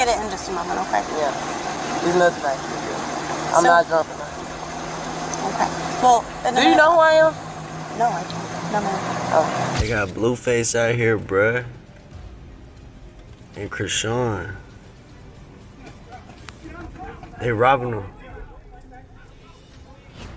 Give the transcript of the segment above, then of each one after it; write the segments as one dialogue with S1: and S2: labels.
S1: get it in just a moment, okay?
S2: Yeah. There's nothing I can do. I'm not drunk enough.
S1: Okay. Well,
S2: do you know who I am?
S1: No, I don't. No, man.
S2: Oh.
S3: They got BlueFace out here, bruh. And Krishan. They robbing them.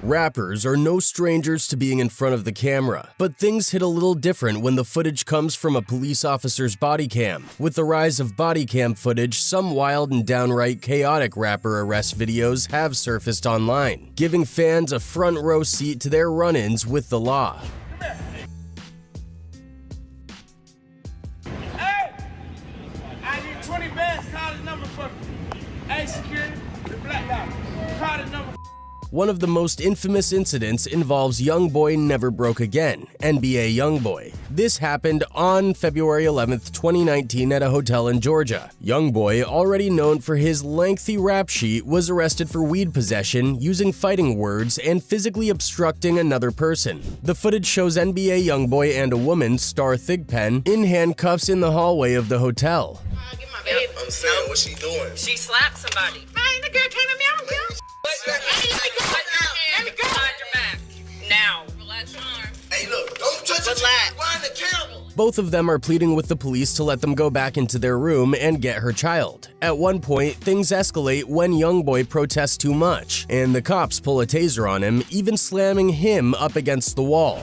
S4: Rappers are no strangers to being in front of the camera, but things hit a little different when the footage comes from a police officer's body cam. With the rise of body cam footage, some wild and downright chaotic rapper arrest videos have surfaced online, giving fans a front row seat to their run-ins with the law.
S5: Hey! I need 20 bands, call the number for me. Hey, security, the black guy, call the number.
S4: One of the most infamous incidents involves YoungBoy Never Broke Again, NBA YoungBoy. This happened on February 11th, 2019 at a hotel in Georgia. YoungBoy, already known for his lengthy rap sheet, was arrested for weed possession, using fighting words, and physically obstructing another person. The footage shows NBA YoungBoy and a woman, Star Thigpen, in handcuffs in the hallway of the hotel.
S6: I'm saying, what's she doing?
S7: She slapped somebody. Man, the girl came at me, I don't care. Let me go. Behind your back. Now. Relax your arm.
S6: Hey, look, don't touch it. Wind the camera.
S4: Both of them are pleading with the police to let them go back into their room and get her child. At one point, things escalate when YoungBoy protests too much, and the cops pull a taser on him, even slamming him up against the wall.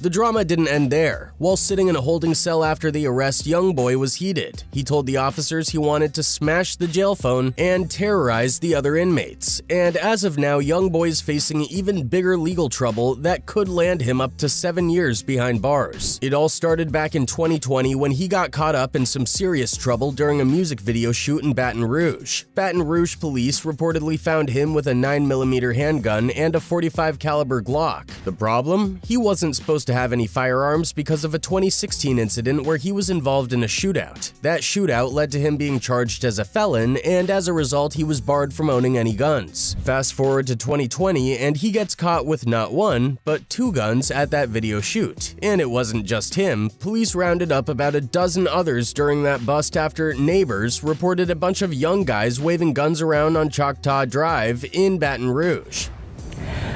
S4: The drama didn't end there. While sitting in a holding cell after the arrest, YoungBoy was heated. He told the officers he wanted to smash the jail phone and terrorize the other inmates. And as of now, YoungBoy is facing even bigger legal trouble that could land him up to 7 years behind bars. It all started back in 2020 when he got caught up in some serious trouble during a music video shoot in Baton Rouge. Baton Rouge police reportedly found him with a 9mm handgun and a .45 caliber Glock. The problem? He wasn't supposed to have any firearms because of a 2016 incident where he was involved in a shootout. That shootout led to him being charged as a felon, and as a result, he was barred from owning any guns. Fast forward to 2020, and he gets caught with not one, but 2 guns at that video shoot. And it wasn't just him. Police rounded up about a dozen others during that bust after neighbors reported a bunch of young guys waving guns around on Choctaw Drive in Baton Rouge.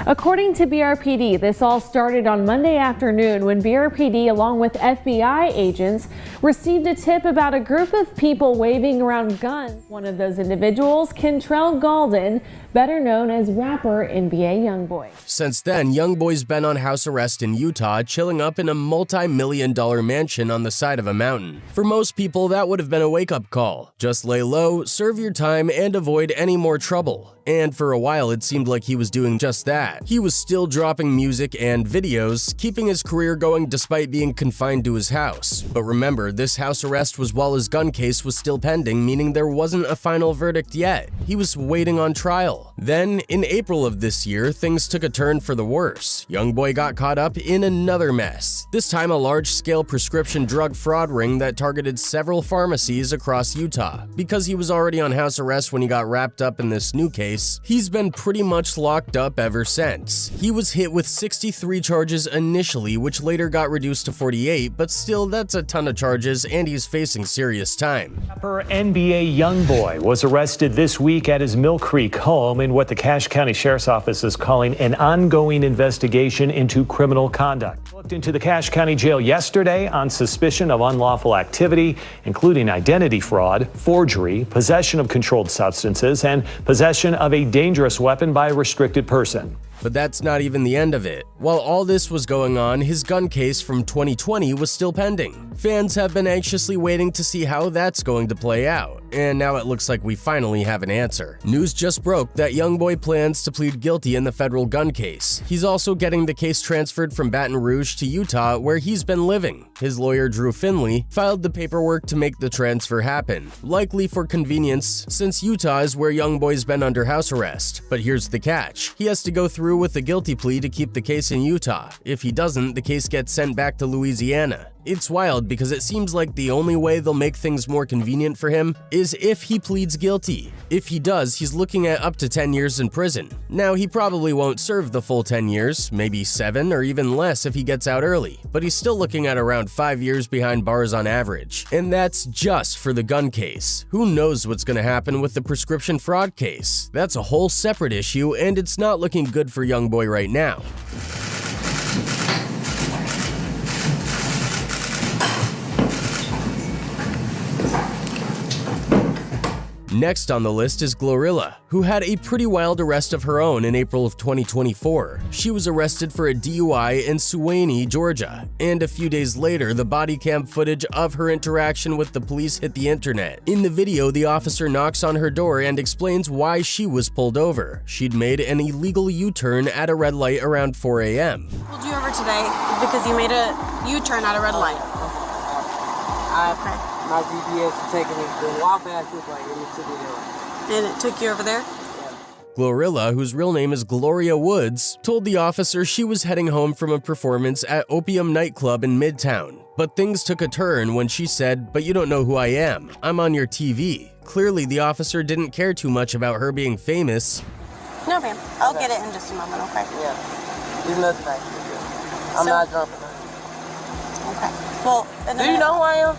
S8: According to BRPD, this all started on Monday afternoon when BRPD, along with FBI agents, received a tip about a group of people waving around guns. One of those individuals, Kentrell Galden, better known as rapper NBA YoungBoy.
S4: Since then, YoungBoy's been on house arrest in Utah, chilling up in a multi-million-dollar mansion on the side of a mountain. For most people, that would have been a wake-up call. Just lay low, serve your time, and avoid any more trouble. And for a while, it seemed like he was doing just that. He was still dropping music and videos, keeping his career going despite being confined to his house. But remember, this house arrest was while his gun case was still pending, meaning there wasn't a final verdict yet. He was waiting on trial. Then, in April of this year, things took a turn for the worse. YoungBoy got caught up in another mess. This time, a large-scale prescription drug fraud ring that targeted several pharmacies across Utah. Because he was already on house arrest when he got wrapped up in this new case, he's been pretty much locked up ever since. He was hit with 63 charges initially, which later got reduced to 48, but still, that's a ton of charges, and he's facing serious time.
S9: Rapper NBA YoungBoy was arrested this week at his Mill Creek home in what the Cache County Sheriff's Office is calling an ongoing investigation into criminal conduct. Looked into the Cache County Jail yesterday on suspicion of unlawful activity, including identity fraud, forgery, possession of controlled substances, and possession of a dangerous weapon by a restricted person.
S4: But that's not even the end of it. While all this was going on, his gun case from 2020 was still pending. Fans have been anxiously waiting to see how that's going to play out, and now it looks like we finally have an answer. News just broke that YoungBoy plans to plead guilty in the federal gun case. He's also getting the case transferred from Baton Rouge to Utah, where he's been living. His lawyer, Drew Finley, filed the paperwork to make the transfer happen, likely for convenience, since Utah is where YoungBoy's been under house arrest. But here's the catch. He has to go through with a guilty plea to keep the case in Utah. If he doesn't, the case gets sent back to Louisiana. It's wild because it seems like the only way they'll make things more convenient for him is if he pleads guilty. If he does, he's looking at up to 10 years in prison. Now, he probably won't serve the full 10 years, maybe 7 or even less if he gets out early, but he's still looking at around 5 years behind bars on average. And that's just for the gun case. Who knows what's going to happen with the prescription fraud case? That's a whole separate issue, and it's not looking good for YoungBoy right now. Next on the list is GLORILLA, who had a pretty wild arrest of her own in April of 2024. She was arrested for a DUI in Suwanee, Georgia, and a few days later, the body cam footage of her interaction with the police hit the internet. In the video, the officer knocks on her door and explains why she was pulled over. She'd made an illegal U-turn at a red light around 4 a.m.
S1: Pulled you over today because you made a U-turn at a red light. Okay.
S2: My GPS is taking me to walk past this light and it took me there.
S1: And it took you over there?
S4: GLORILLA, whose real name is Gloria Woods, told the officer she was heading home from a performance at Opium nightclub in Midtown. But things took a turn when she said, "But you don't know who I am. I'm on your TV." Clearly, the officer didn't care too much about her being famous.
S1: No, ma'am. I'll get it in just a moment, okay?
S2: Yeah. There's nothing I can do. I'm not drunk enough.
S1: Okay. Well,
S2: do you know who I am?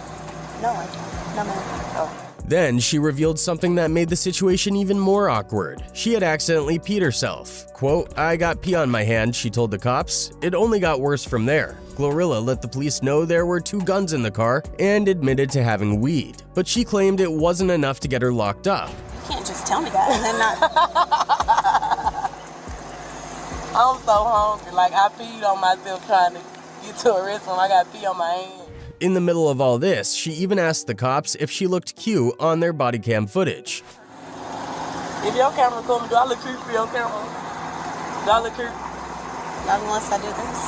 S1: No, I don't. No, ma'am.
S2: Oh.
S4: Then she revealed something that made the situation even more awkward. She had accidentally peed herself. Quote, "I got pee on my hand," she told the cops. It only got worse from there. GLORILLA let the police know there were 2 guns in the car and admitted to having weed. But she claimed it wasn't enough to get her locked up.
S1: You can't just tell me that and then not...
S2: I'm so hungry. Like, I peed on myself trying to get to a restaurant. I got pee on my hand.
S4: In the middle of all this, she even asked the cops if she looked cute on their body cam footage.
S2: If your camera coming, do I look creepy on camera? Do I look creepy?
S1: Not unless I do this.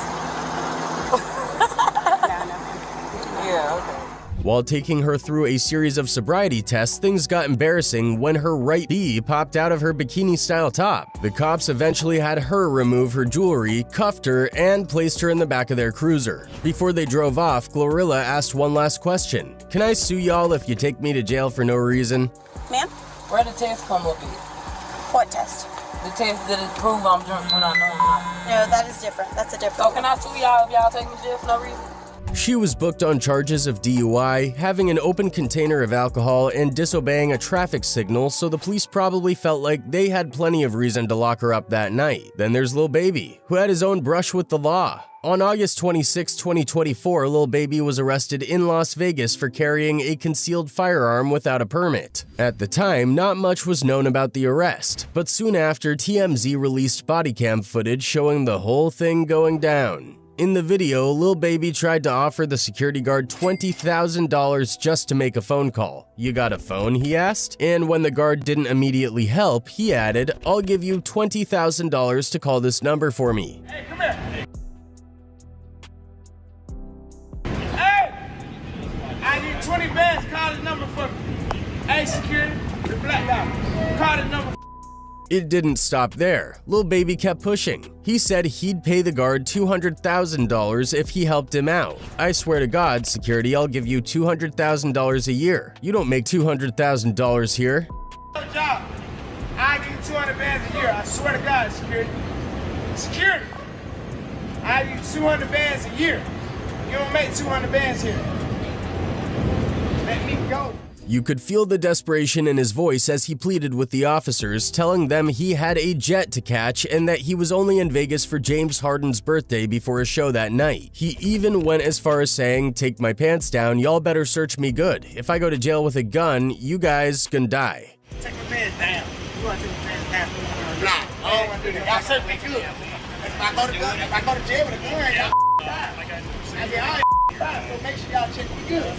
S1: No.
S2: Yeah, okay.
S4: While taking her through a series of sobriety tests, things got embarrassing when her right B popped out of her bikini-style top. The cops eventually had her remove her jewelry, cuffed her, and placed her in the back of their cruiser. Before they drove off, GLORILLA asked one last question. "Can I sue y'all if you take me to jail for no reason?"
S1: Ma'am?
S2: Where the test come up at?
S1: What test?
S2: The test that it prove I'm drunk when I know I'm not.
S1: No, that is different. That's a different
S2: So can I sue y'all if y'all take me to jail for no reason?
S4: She was booked on charges of DUI, having an open container of alcohol, and disobeying a traffic signal, so the police probably felt like they had plenty of reason to lock her up that night. Then there's LIL Baby, who had his own brush with the law. On August 26, 2024, LIL Baby was arrested in Las Vegas for carrying a concealed firearm without a permit. At the time, not much was known about the arrest, but soon after, TMZ released body cam footage showing the whole thing going down. In the video, LIL Baby tried to offer the security guard $20,000 just to make a phone call. "You got a phone?" he asked. And when the guard didn't immediately help, he added, "I'll give you $20,000 to call this number for me."
S5: Hey, come here. Hey! I need 20 bands. Call the number for me. Hey, security, the black guy. Call the number.
S4: It didn't stop there. LIL Baby kept pushing. He said he'd pay the guard $200,000 if he helped him out. "I swear to God, security, I'll give you $200,000 a year. You don't make $200,000 here."
S5: Job. I give you 200 bands a year. I swear to God, security. Security. I give you 200 bands a year. You don't make 200 bands here. Let me go.
S4: You could feel the desperation in his voice as he pleaded with the officers, telling them he had a jet to catch and that he was only in Vegas for James Harden's birthday before a show that night. He even went as far as saying, "Take my pants down, y'all better search me good. If I go to jail with a gun, you guys gonna die."
S5: Take my pants down. You want to take my pants down? Nah, I don't want to do that. Y'all search me good. If I go to jail with a gun, y'all die. I get all die, so make sure y'all check me good.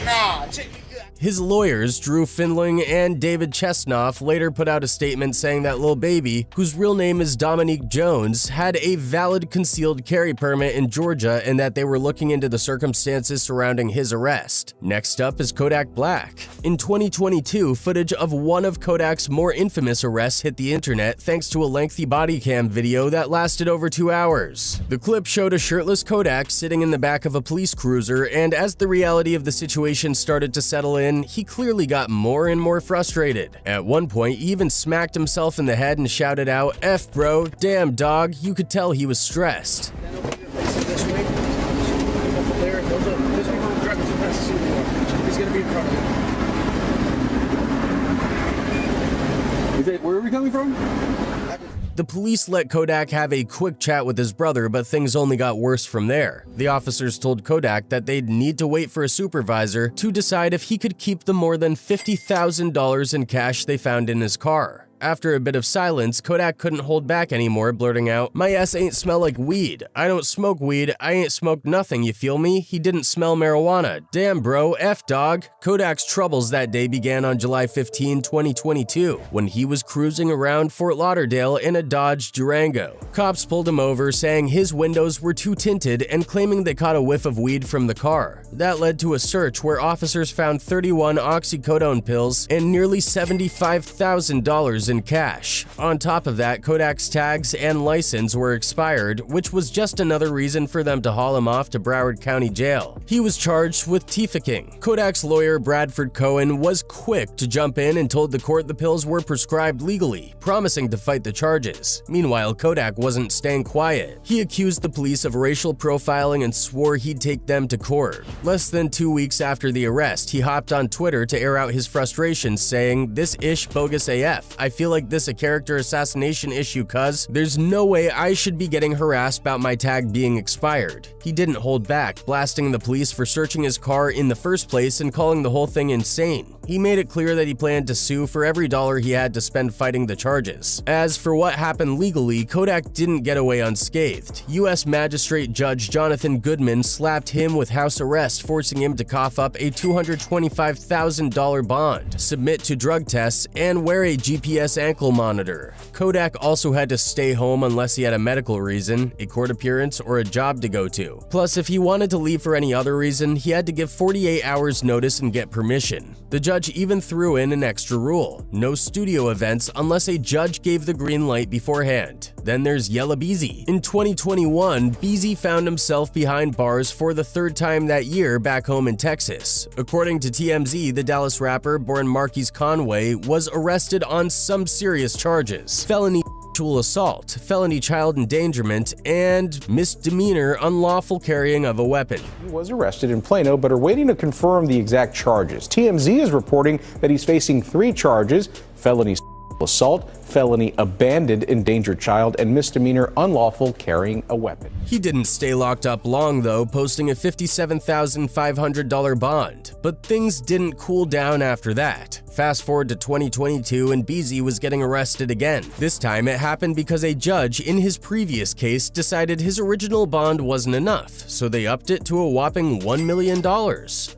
S5: Nah, check me good.
S4: His lawyers, Drew Findling and David Chesnoff, later put out a statement saying that LIL Baby, whose real name is Dominique Jones, had a valid concealed carry permit in Georgia and that they were looking into the circumstances surrounding his arrest. Next up is KODAK Black. In 2022, footage of one of Kodak's more infamous arrests hit the internet thanks to a lengthy body cam video that lasted over 2 hours. The clip showed a shirtless Kodak sitting in the back of a police cruiser, and as the reality of the situation started to settle in, he clearly got more and more frustrated. At one point, he even smacked himself in the head and shouted out, "F bro, damn dog," you could tell he was stressed.
S10: Where are we coming from?
S4: The police let Kodak have a quick chat with his brother, but things only got worse from there. The officers told Kodak that they'd need to wait for a supervisor to decide if he could keep the more than $50,000 in cash they found in his car. After a bit of silence, Kodak couldn't hold back anymore, blurting out, "My ass ain't smell like weed. I don't smoke weed. I ain't smoked nothing, you feel me? He didn't smell marijuana. Damn bro, F dog." Kodak's troubles that day began on July 15, 2022, when he was cruising around Fort Lauderdale in a Dodge Durango. Cops pulled him over, saying his windows were too tinted and claiming they caught a whiff of weed from the car. That led to a search where officers found 31 oxycodone pills and nearly $75,000 in cash. On top of that, Kodak's tags and license were expired, which was just another reason for them to haul him off to Broward County Jail. He was charged with trafficking. Kodak's lawyer, Bradford Cohen, was quick to jump in and told the court the pills were prescribed legally, promising to fight the charges. Meanwhile, Kodak wasn't staying quiet. He accused the police of racial profiling and swore he'd take them to court. Less than 2 weeks after the arrest, he hopped on Twitter to air out his frustrations, saying, "This ish bogus AF. I feel like this a character assassination issue, cuz there's no way I should be getting harassed about my tag being expired." He didn't hold back, blasting the police for searching his car in the first place and calling the whole thing insane. He made it clear that he planned to sue for every dollar he had to spend fighting the charges. As for what happened legally, Kodak didn't get away unscathed. U.S. Magistrate Judge Jonathan Goodman slapped him with house arrest, forcing him to cough up a $225,000 bond, submit to drug tests, and wear a GPS ankle monitor. Kodak also had to stay home unless he had a medical reason, a court appearance, or a job to go to. Plus, if he wanted to leave for any other reason, he had to give 48 hours notice and get permission. The judge even threw in an extra rule: no studio events unless a judge gave the green light beforehand. Then there's YELLABEEZY. In 2021, Beezy found himself behind bars for the third time that year back home in Texas. According to TMZ, the Dallas rapper, born Marquise Conway, was arrested on some serious charges: felony sexual assault, felony child endangerment, and misdemeanor unlawful carrying of a weapon.
S11: He was arrested in Plano, but are waiting to confirm the exact charges. TMZ is reporting that he's facing 3 charges: felony assault, felony abandoned endangered child, and misdemeanor unlawful carrying a weapon.
S4: He didn't stay locked up long though, posting a $57,500 bond, but things didn't cool down after that. Fast forward to 2022 and Beezy was getting arrested again. This time it happened because a judge in his previous case decided his original bond wasn't enough, so they upped it to a whopping $1 million.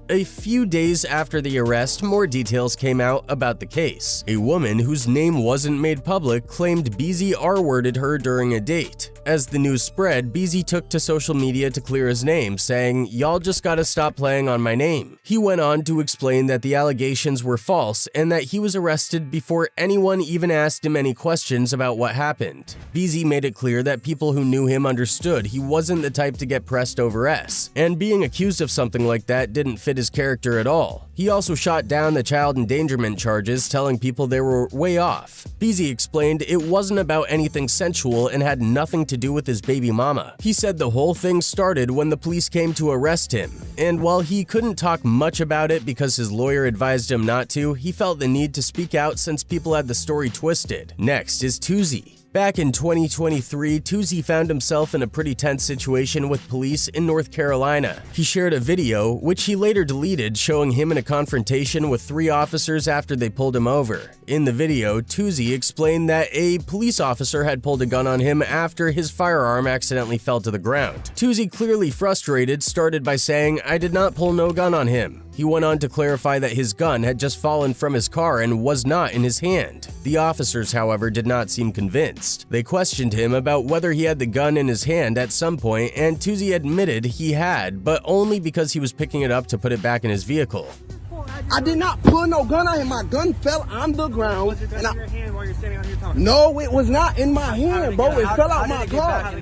S4: A few days after the arrest, more details came out about the case. A woman whose name wasn't made public claimed Beezy R-worded her during a date. As the news spread, Beezy took to social media to clear his name, saying, "Y'all just gotta stop playing on my name." He went on to explain that the allegations were false and that he was arrested before anyone even asked him any questions about what happened. Beezy made it clear that people who knew him understood he wasn't the type to get pressed over S, and being accused of something like that didn't fit his character at all. He also shot down the child endangerment charges, telling people they were way off. Beezy explained it wasn't about anything sensual and had nothing to do with his baby mama. He said the whole thing started when the police came to arrest him, and while he couldn't talk much about it because his lawyer advised him not to, he felt the need to speak out since people had the story twisted. Next is Tuzi. Back in 2023, Tuzi found himself in a pretty tense situation with police in North Carolina. He shared a video, which he later deleted, showing him in a confrontation with 3 officers after they pulled him over. In the video, Tuzi explained that a police officer had pulled a gun on him after his firearm accidentally fell to the ground. Tuzi, clearly frustrated, started by saying, "I did not pull no gun on him." He went on to clarify that his gun had just fallen from his car and was not in his hand. The officers, however, did not seem convinced. They questioned him about whether he had the gun in his hand at some point, and Tuzi admitted he had, but only because he was picking it up to put it back in his vehicle.
S10: I did not pull no gun on him. My gun fell on the ground.
S5: Was your gun in your hand while you're standing out here talking?
S10: No, it was not in my hand, bro. It fell out my car.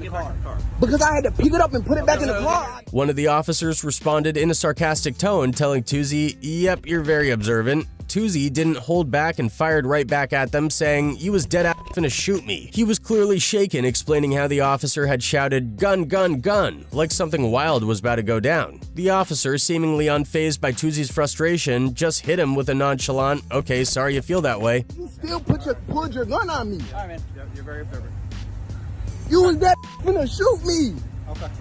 S10: Because I had to pick it up and put it back in the car.
S4: One of the officers responded in a sarcastic tone, telling Tuzi, "Yep, you're very observant." Tuzi didn't hold back and fired right back at them, saying, "You was dead ass finna shoot me." He was clearly shaken, explaining how the officer had shouted, "Gun, gun, gun," like something wild was about to go down. The officer, seemingly unfazed by Tuzi's frustration, just hit him with a nonchalant, "Okay, sorry you feel that way."
S10: You still pulled your gun on me.
S5: All right, man. You're very observant.
S10: You was that finna shoot me.
S5: Okay.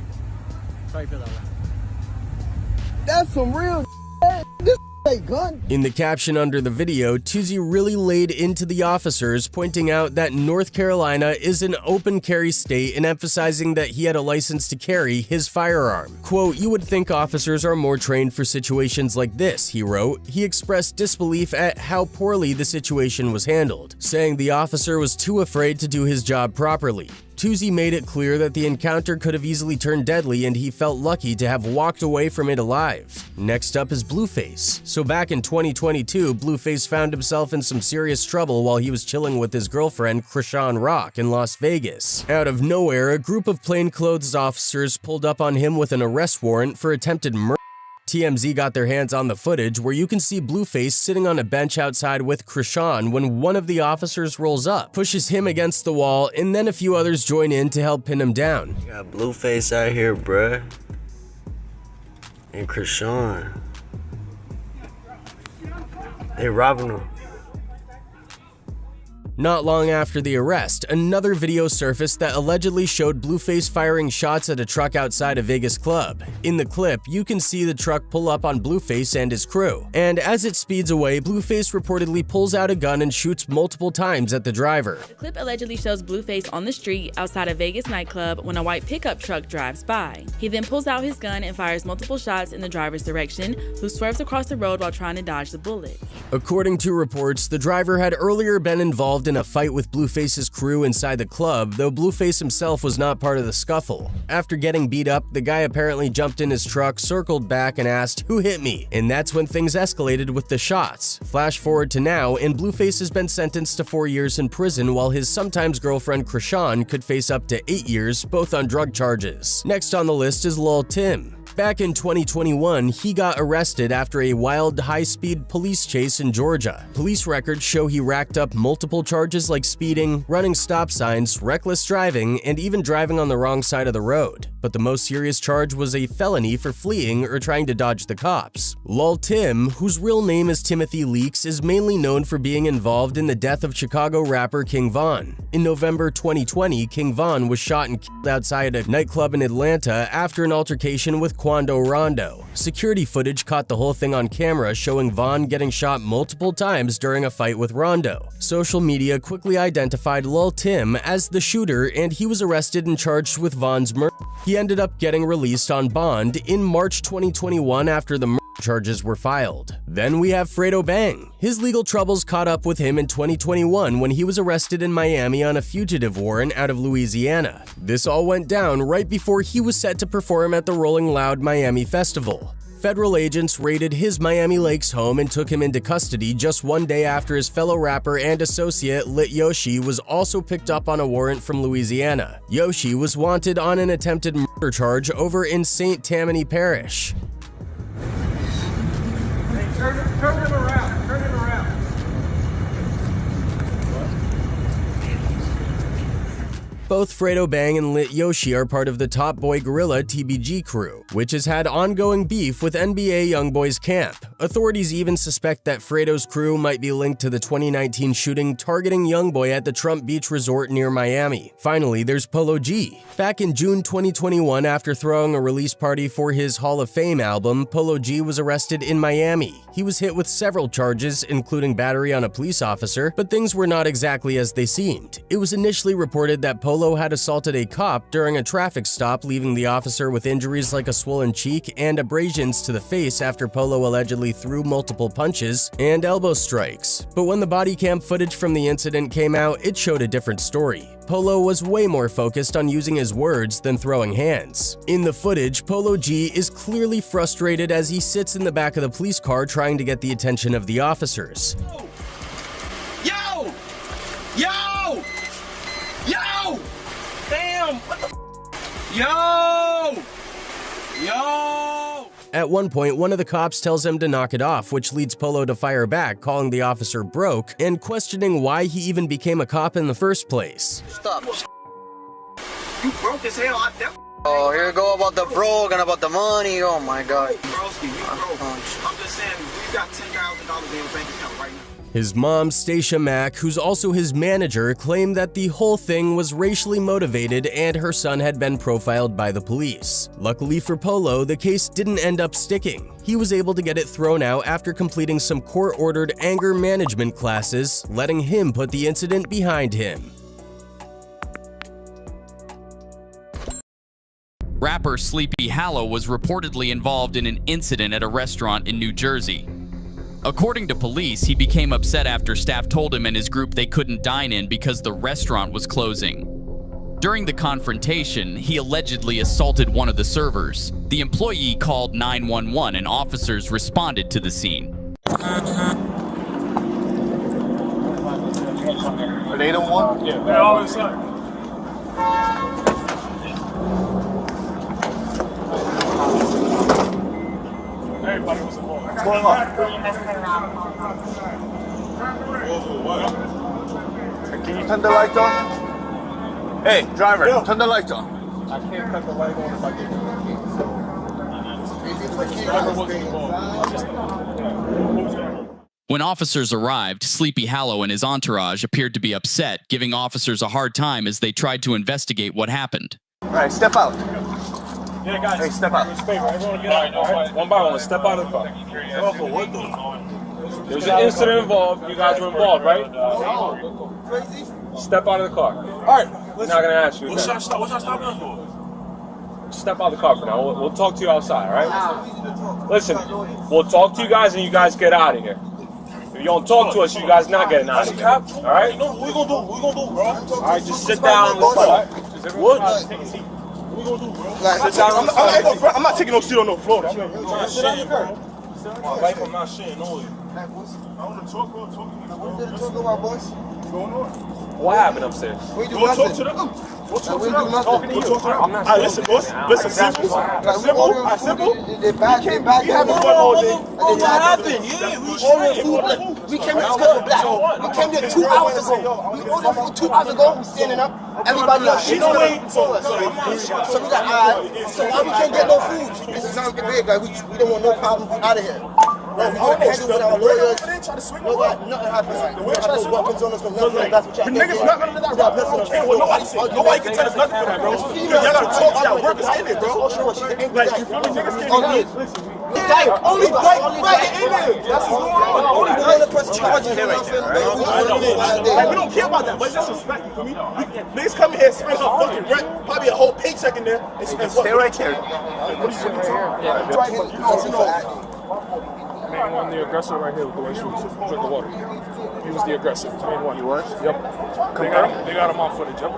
S5: Sorry you feel that way.
S10: That's some real this ain't gun.
S4: In the caption under the video, Tuzi really laid into the officers, pointing out that North Carolina is an open carry state and emphasizing that he had a license to carry his firearm. Quote, "You would think officers are more trained for situations like this," he wrote. He expressed disbelief at how poorly the situation was handled, saying the officer was too afraid to do his job properly. Tuzi made it clear that the encounter could have easily turned deadly and he felt lucky to have walked away from it alive. Next up is BlueFace. So back in 2022, BlueFace found himself in some serious trouble while he was chilling with his girlfriend Krishan Rock in Las Vegas. Out of nowhere, a group of plainclothes officers pulled up on him with an arrest warrant for attempted murder. TMZ got their hands on the footage where you can see BlueFace sitting on a bench outside with Krishan when one of the officers rolls up, pushes him against the wall, and then a few others join in to help pin him down.
S3: You got BlueFace out here, bruh. And Krishan. They robbing him.
S4: Not long after the arrest, another video surfaced that allegedly showed BlueFace firing shots at a truck outside a Vegas club. In the clip, you can see the truck pull up on BlueFace and his crew. And as it speeds away, BlueFace reportedly pulls out a gun and shoots multiple times at the driver.
S12: The clip allegedly shows BlueFace on the street outside a Vegas nightclub when a white pickup truck drives by. He then pulls out his gun and fires multiple shots in the driver's direction, who swerves across the road while trying to dodge the bullet.
S4: According to reports, the driver had earlier been involved in a fight with BlueFace's crew inside the club, though BlueFace himself was not part of the scuffle. After getting beat up, the guy apparently jumped in his truck, circled back, and asked, "Who hit me?" And that's when things escalated with the shots. Flash forward to now, and BlueFace has been sentenced to 4 years in prison, while his sometimes girlfriend Krishan could face up to 8 years, both on drug charges. Next on the list is LIL Tim. Back in 2021, he got arrested after a wild, high-speed police chase in Georgia. Police records show he racked up multiple charges like speeding, running stop signs, reckless driving, and even driving on the wrong side of the road. But the most serious charge was a felony for fleeing or trying to dodge the cops. LIL Tim, whose real name is Timothy Leaks, is mainly known for being involved in the death of Chicago rapper King Von. In November 2020, King Von was shot and killed outside a nightclub in Atlanta after an altercation with Quando Rondo. Security footage caught the whole thing on camera, showing Von getting shot multiple times during a fight with Rondo. Social media quickly identified LIL Tim as the shooter, and he was arrested and charged with Von's murder. He ended up getting released on bond in March 2021 after the murder charges were filed. Then we have Fredo Bang. His legal troubles caught up with him in 2021 when he was arrested in Miami on a fugitive warrant out of Louisiana. This all went down right before he was set to perform at the Rolling Loud Miami Festival. Federal agents raided his Miami Lakes home and took him into custody just one day after his fellow rapper and associate Lit Yoshi was also picked up on a warrant from Louisiana. Yoshi was wanted on an attempted murder charge over in St. Tammany Parish.
S5: Turn him around. Turn him around.
S4: Both Fredo Bang and Lit Yoshi are part of the Top Boy GLORILLA TBG crew, which has had ongoing beef with NBA YoungBoy's camp. Authorities even suspect that Fredo's crew might be linked to the 2019 shooting targeting YoungBoy at the Trump Beach Resort near Miami. Finally, there's POLO G. Back in June 2021, after throwing a release party for his Hall of Fame album, POLO G was arrested in Miami. He was hit with several charges, including battery on a police officer, but things were not exactly as they seemed. It was initially reported that POLO had assaulted a cop during a traffic stop, leaving the officer with injuries like a swollen cheek and abrasions to the face after POLO allegedly threw multiple punches and elbow strikes. But when the body cam footage from the incident came out, it showed a different story. POLO was way more focused on using his words than throwing hands. In the footage, POLO G is clearly frustrated as he sits in the back of the police car trying to get the attention of the officers.
S10: Yo! Yo! Yo! Damn! What the Yo! Yo!
S4: At one point, one of the cops tells him to knock it off, which leads POLO to fire back, calling the officer broke and questioning why he even became a cop in the first place.
S10: Stop. You broke as hell.
S13: Oh, here we go about the broke and about the money. Oh my God.
S10: Broski, you broke. I'm just saying, we got $10,000 in your bank account right now.
S4: His mom, Stacia Mack, who's also his manager, claimed that the whole thing was racially motivated and her son had been profiled by the police. Luckily for POLO, the case didn't end up sticking. He was able to get it thrown out after completing some court-ordered anger management classes, letting him put the incident behind him.
S14: Rapper Sleepy Hallow was reportedly involved in an incident at a restaurant in New Jersey. According to police, he became upset after staff told him and his group they couldn't dine in because the restaurant was closing. During the confrontation, he allegedly assaulted one of the servers. The employee called 911 and officers responded to the scene.
S15: Are they the one? Yeah, they're all inside. Everybody was involved. What's going on? Can you turn the lights on? Hey, driver, turn the lights on. I can't cut the light on if I give you the keys.
S14: When officers arrived, Sleepy Hallow and his entourage appeared to be upset, giving officers a hard time as they tried to investigate what happened.
S15: All right, step out.
S16: Yeah, guys.
S15: Hey, step out.
S16: Everyone get out. All right? One by one. Step out of the car. There was an incident involved. You guys were involved, right? Step out of the car. All right. We're not going to ask you. What y'all stopping for? Step out of the car for now. We'll talk to you outside, all right? Listen, we'll talk to you guys and you guys get out of here. If you don't talk to us, you guys not getting out of here. All right? What we gonna do? What we gonna do, bro? All right, just sit down. What? Take a seat. What we gonna do, bro? Sit down.
S15: I'm not taking no shit on no floor.
S16: I'm not shitting, bro. My life, I'm not shitting on you.
S15: I want to talk about, boys. What's going on?
S16: What happened upstairs?
S15: We do nothing. Talk to them. We'll talk to them. Talking to you. I'm not shitting. Listen, boss. Listen, simple. Simple. We have a fun all day.
S16: What happened?
S10: We came to KODAK Black. We came there 2 hours ago. We ordered food 2 hours ago. We standing up. Everybody else shit on us. So we got so why we can't get no food? This is not big. Like we don't want no problems out of here. Bro, we gonna handle with our lawyers. Nothing happens. We don't have no weapons on us. No nothing. That's what y'all think.
S15: Niggas not gonna let that rock. Nobody can tell us nothing for that, bro. Y'all gotta talk to y'all workers in it, bro. Like, you feel me? Niggas can't
S10: only white in there. That's what's going on. Only the person charges.
S15: We don't care about that, but it's disrespectful for me. Niggas come in here, spend our fucking rent, probably a whole paycheck in there. Stay right there. What are you doing right here?
S16: Main one, the aggressor right here with the white shoes. Drink the water. He was the aggressor. Main one.
S15: He was?
S16: Yep. They got him on footage. Yep.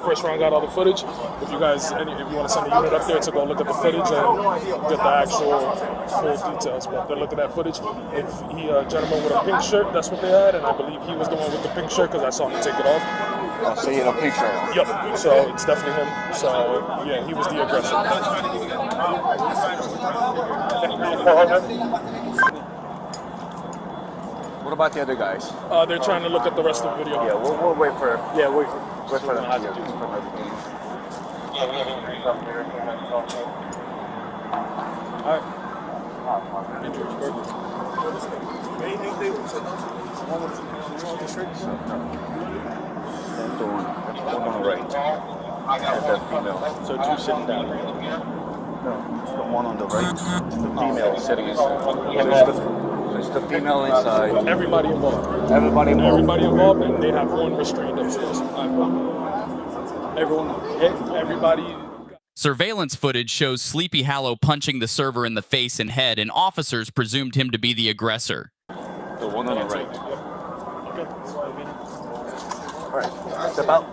S16: First round got all the footage. If you guys, if you want to send a unit up there to go look at the footage and get the actual full details, but they're looking at footage. If he, a gentleman with a pink shirt, that's what they had, and I believe he was the one with the pink shirt because I saw him take it off.
S15: Oh, so he had a pink shirt.
S16: Yep. So it's definitely him. So yeah, he was the aggressor.
S17: What about the other guys?
S16: They're trying to look at the rest of the video.
S17: Yeah, we'll wait for.
S16: Yeah, wait
S17: for them.
S16: So two sitting down.
S17: No, it's the one on the right. It's the female sitting inside. It's the female inside.
S16: Everybody involved.
S17: Everybody involved.
S16: Everybody involved, and they have one restrained upstairs. Everybody.
S14: Surveillance footage shows Sleepy Hallow punching the server in the face and head, and officers presumed him to be the aggressor.
S17: The one on the right. All right, step out.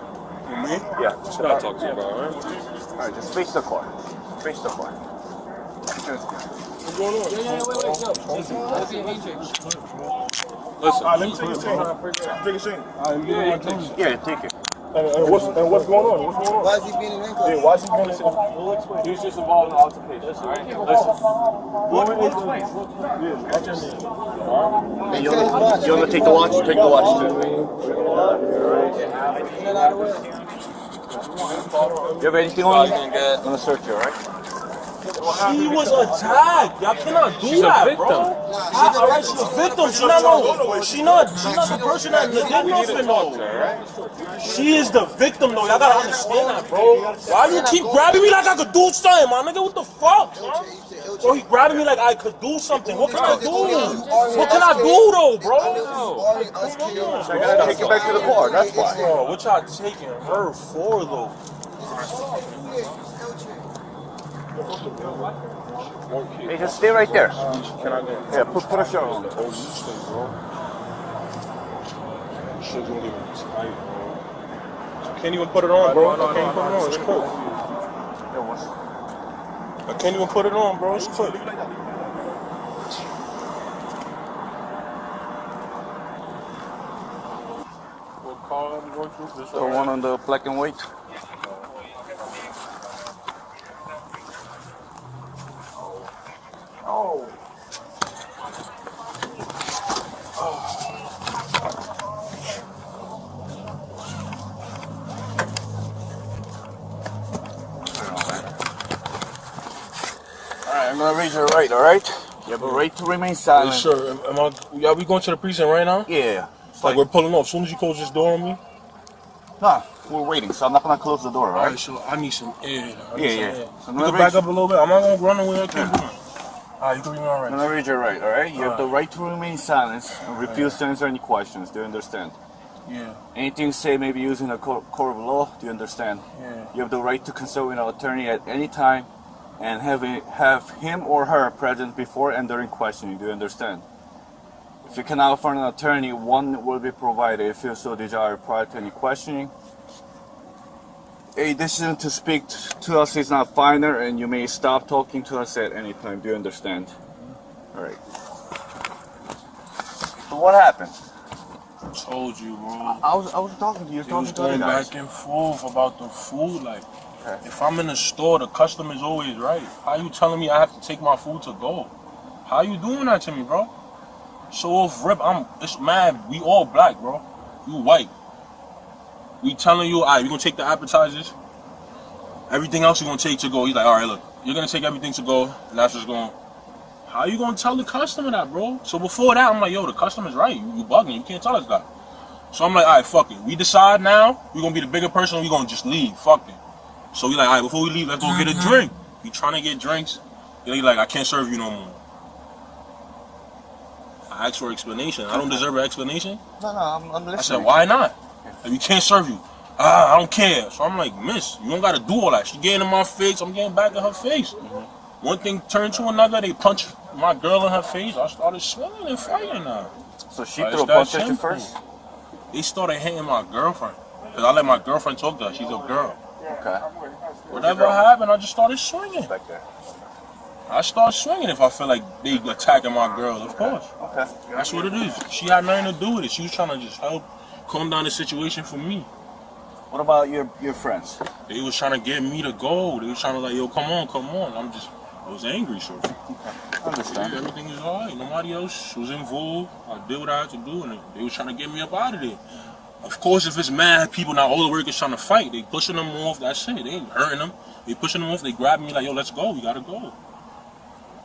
S16: Me?
S17: Yeah,
S16: That's what I talk to you about, right?
S17: All right, just face the car. Face the car.
S16: What's going on? Listen,
S15: let me take a chain. Take a chain.
S17: Yeah, take it.
S15: And what's going on? What's going on?
S10: Why is he being in handcuffs?
S15: Yeah, why is he being in
S16: We'll explain. He was just involved in an altercation. All right? Listen. We'll explain. Yeah, what's your name?
S17: And you want to take the watch? Take the watch too. You have anything on you? I'm going to search you, alright?
S15: She was attacked. Y'all cannot do that, bro. Alright, she's a victim. She's not the person that did nothing, though. She is the victim, though. Y'all gotta understand that, bro. Why you keep grabbing me like I could do something, my nigga? What the fuck, bro? Bro, he grabbing me like I could do something. What can I do? What can I do, though, bro?
S17: I gotta take you back to the car. That's why.
S15: Bro, what y'all taking her for, though?
S17: Hey, just stay right there.
S15: Can I go?
S17: Yeah, put a shirt on.
S15: Oh, you stink, bro. Shit gonna get tight, bro. I can't even put it on, bro. I can't put it on. It's cool. I can't even put it on, bro. It's cool. What car are you going through? This
S17: The one on the black and white.
S15: Oh.
S17: Alright, I'm gonna read your right, alright? You have a right to remain silent.
S15: Sure. Are we going to the precinct right now?
S17: Yeah.
S15: It's like we're pulling off. As soon as you close this door on me?
S17: Nah, we're waiting, so I'm not gonna close the door, alright?
S15: Alright, so I need some air.
S17: Yeah.
S15: So you can back up a little bit. I'm not gonna run away. I can't do it. Alright, you can read me all right.
S17: I'm gonna read your right, alright? You have the right to remain silent and refuse to answer any questions. Do you understand?
S15: Yeah.
S17: Anything you say may be used in a court of law. Do you understand?
S15: Yeah.
S17: You have the right to consult with an attorney at any time and have him or her present before and during questioning. Do you understand? If you cannot afford an attorney, one will be provided if you so desire prior to any questioning. A decision to speak to us is not final, and you may stop talking to us at any time. Do you understand? All right. So what happened?
S15: I told you, bro.
S17: I was talking to you.
S15: He was going back and forth about the food. Like, if I'm in the store, the customer's always right. How you telling me I have to take my food to go? How you doing that to me, bro? So off rip, it's mad. We all black, bro. You white. We telling you, all right, we gonna take the appetizers. Everything else you gonna take to go. He's like, all right, look, you're gonna take everything to go, and that's just going. How you gonna tell the customer that, bro? So before that, I'm like, yo, the customer's right. You bugging. You can't tell us that. So I'm like, all right, fuck it. We decide now. We gonna be the bigger person. We gonna just leave. Fuck it. So we like, all right, before we leave, let's go get a drink. We trying to get drinks. He like, I can't serve you no more. I asked for explanation. I don't deserve an explanation.
S17: No, I'm listening.
S15: I said, why not? Like, we can't serve you. I don't care. So I'm like, miss, you don't gotta do all that. She getting in my face, I'm getting back in her face. One thing turned to another, they punched my girl in her face. I started swinging and fighting now.
S17: So she threw a punch at you first?
S15: They started hitting my girlfriend. Because I let my girlfriend talk to her. She's a girl.
S17: Okay.
S15: Whatever happened, I just started swinging.
S17: Back there.
S15: I start swinging if I feel like they attacking my girl, of course.
S17: Okay.
S15: That's what it is. She had nothing to do with it. She was trying to just help calm down the situation for me.
S17: What about your friends?
S15: They was trying to get me to go. They was trying to like, yo, come on. I'm just, I was angry, so.
S17: I understand.
S15: Everything is alright. Nobody else was involved. I did what I had to do, and they was trying to get me up out of there. Of course, if it's mad people, now all the workers trying to fight, they pushing them off. That's it. They ain't hurting them. They pushing them off. They grabbing me like, yo, let's go. We gotta go.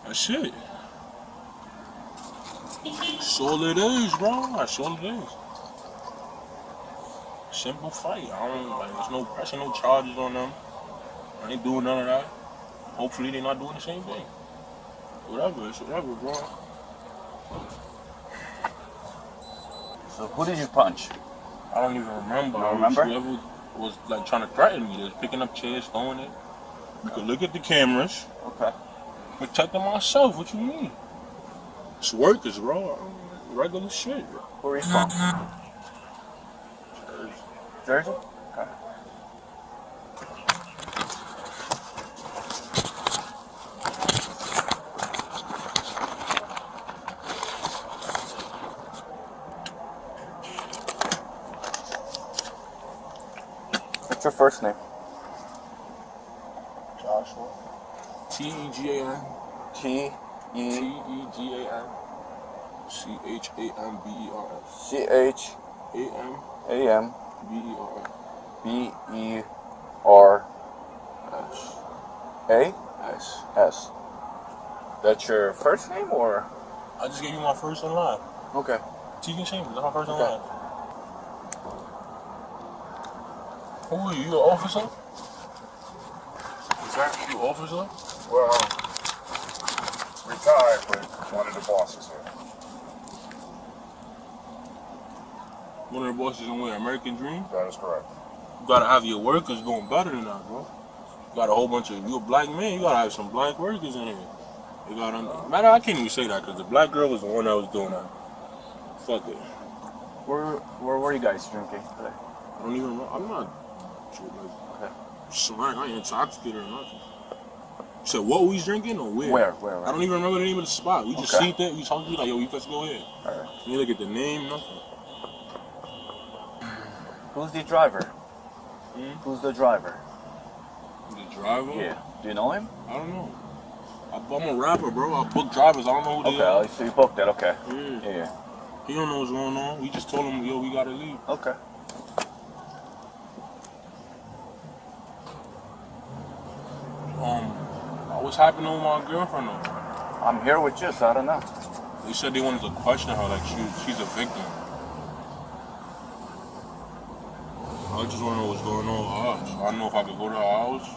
S15: That's it. That's all it is, bro. That's all it is. Simple fight. I don't like. There's no pressure, no charges on them. I ain't doing none of that. Hopefully, they're not doing the same thing. Whatever, it's whatever, bro.
S17: So who did you punch?
S15: I don't even remember.
S17: You don't remember?
S15: Whoever was like trying to threaten me, they was picking up chairs, throwing it. You could look at the cameras.
S17: Okay.
S15: Protecting myself. What you mean? It's workers, bro. Regular shit.
S17: Where are you from? Jersey? Okay. What's your first name?
S15: Joshua. T-E-G-A-N. T-E-G-A-N. C-H-A-M-B-E-R-S.
S17: C-H-A-M.
S15: B-E-R-S.
S17: B-E-R-S. A?
S15: S.
S17: S. That's your first name or?
S15: I just gave you my first in line.
S17: Okay.
S15: Tegan Chambers, that's my first in line. Who are you? You an officer?
S18: Is that?
S15: You an officer?
S18: Well, retired, but one of the bosses here.
S15: One of the bosses in where? American Dream?
S18: That is correct.
S15: You gotta have your workers doing better than that, bro. You got a whole bunch of, you a black man, you gotta have some black workers in here. You gotta, matter, I can't even say that because the black girl was the one that was doing that. Fuck it.
S17: Where were you guys drinking today?
S15: I don't even know. I'm not sure, like, smack, I ain't intoxicated or nothing. You said what we was drinking or where?
S17: Where?
S15: I don't even remember the name of the spot. We just
S17: Okay.
S15: see that, we talked to you like, yo, let's go ahead.
S17: Alright.
S15: You look at the name, nothing.
S17: Who's the driver? Who's the driver?
S15: The driver?
S17: Yeah. Do you know him?
S15: I don't know. I'm a rapper, bro. I book drivers. I don't know who they are.
S17: Okay, so you booked it. Okay.
S15: Yeah. He don't know what's going on. We just told him, yo, we gotta leave.
S17: Okay.
S15: What's happening with my girlfriend though?
S17: I'm here with you, so I don't know.
S15: They said they wanted to question her, like she's a victim. I just want to know what's going on with her. So I don't know if I could go to her house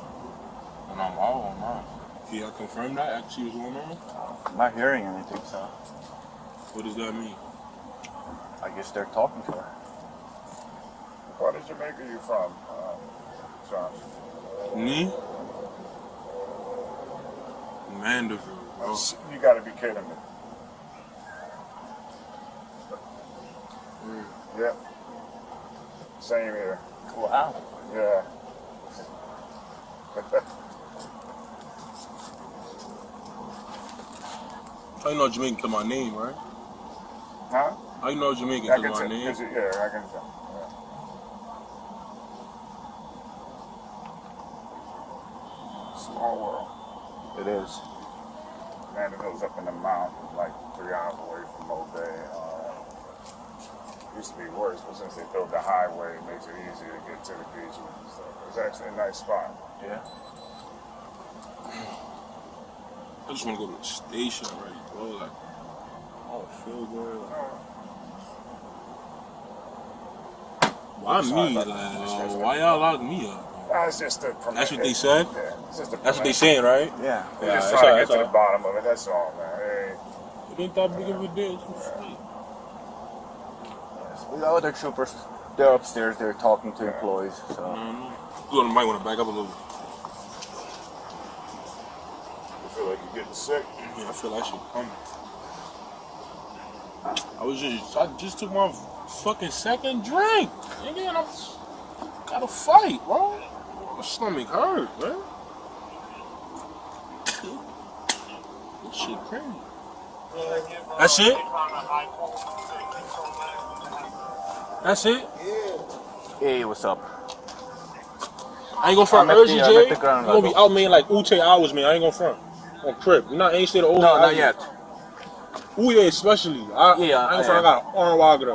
S15: when I'm out or not. Can I confirm that? Actually, what's going on?
S17: I'm not hearing anything, so.
S15: What does that mean?
S17: I guess they're talking to her.
S18: What is Jamaica you from, John?
S15: Me? Mandeville. Bro.
S18: You gotta be kidding me. Yep. Same here.
S17: Wow.
S18: Yeah.
S15: How you know Jamaican to my name, right?
S18: Huh?
S15: How you know Jamaican to my name?
S18: Yeah, I can tell. Yeah. Small world.
S17: It is.
S18: Mandeville's up in the mountains, like 3 hours away from O'Day. Used to be worse, but since they built the highway, it makes it easier to get to the beach and stuff. It's actually a nice spot.
S17: Yeah.
S15: I just want to go to the station already, bro. Like, I don't feel good. Why me? Like, why y'all lock me up?
S18: That's just the
S15: That's what they said?
S18: Yeah, it's just the
S15: That's what they saying, right?
S17: Yeah.
S18: They're just trying to get to the bottom of it, that's all, man.
S15: It ain't that big of a deal.
S17: The other troopers, they're upstairs, they're talking to employees, so.
S15: You might want to back up a little.
S18: You feel like you're getting sick?
S15: Yeah, I feel that shit coming. I just took my fucking second drink. Again, I gotta fight, bro. My stomach hurt, man. This shit crazy. That's it? That's it?
S17: Hey, what's up?
S15: I ain't gonna front.
S17: I'm
S15: Urgy
S17: at
S15: J.
S17: the ground
S15: You gonna be out, man, like Uche hours, man. I ain't gonna front.
S16: On Crip. You not ain't stay the old.
S17: No, not yet.
S16: Ooh, yeah, especially. I got an arm wagger.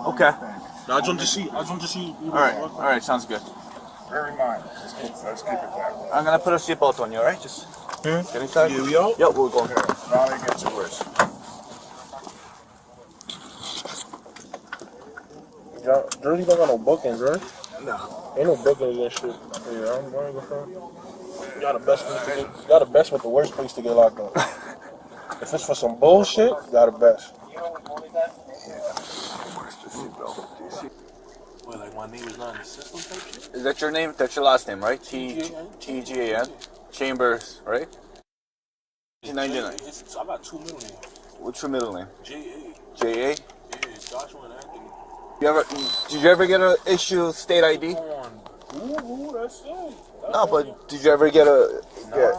S17: Okay.
S16: No, I just want to see.
S17: All right, sounds good.
S18: Very mind. Let's keep it that way.
S17: I'm gonna put a seatbelt on you, all right? Just get inside.
S16: Yeah, we out?
S17: Yep, we're going.
S18: Now they get to worse.
S16: Jersey don't got no bookings, right?
S17: No.
S16: Ain't no bookings and shit. Yeah, I'm going to go. You got the best place to get. You got the best with the worst place to get locked up. If it's for some bullshit, you got the best.
S19: Well, like my name is not in the system type shit?
S17: Is that your name? That's your last name, right? TGAN. Chambers, right? 1999.
S19: I got two middle names.
S17: What's your middle name?
S19: J.A.
S17: J.A.?
S19: Yeah, Joshua and Anthony.
S17: Did you ever get a issue state ID?
S19: Ooh, that's it.
S17: No, but did you ever get a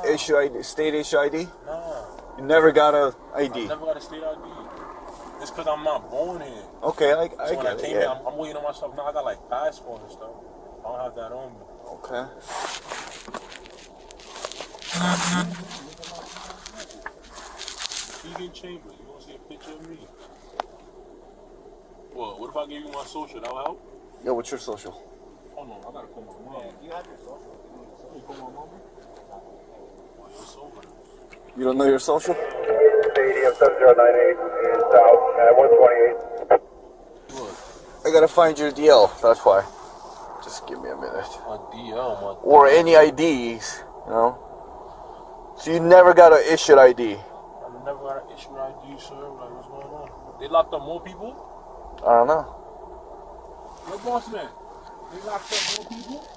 S17: issue ID, state issue ID?
S19: Nah.
S17: You never got a ID?
S19: I never got a state ID. It's because I'm not born here.
S17: Okay, I
S19: so when
S17: get
S19: I
S17: it,
S19: came
S17: yeah.
S19: here, I'm waiting on my stuff. Now I got like passport and stuff. I don't have that on me.
S17: Okay.
S19: Keegan Chambers, you want to see a picture of me? Well, what if I give you my social? That will help?
S17: Yeah, what's your social?
S19: Hold on, I gotta call my mom. You have your social? Can you call my mom? Oh, your social.
S17: You don't know your social?
S18: Stadium 7098 is out at 128.
S17: I gotta find your DL, that's why. Just give me a minute.
S19: My DL, my
S17: Or any IDs, you know? So you never got an issued ID?
S19: I never got an issue ID, sir. Like, what's going on? They locked up more people?
S17: I don't know.
S19: Yo, boss man, they locked up more people?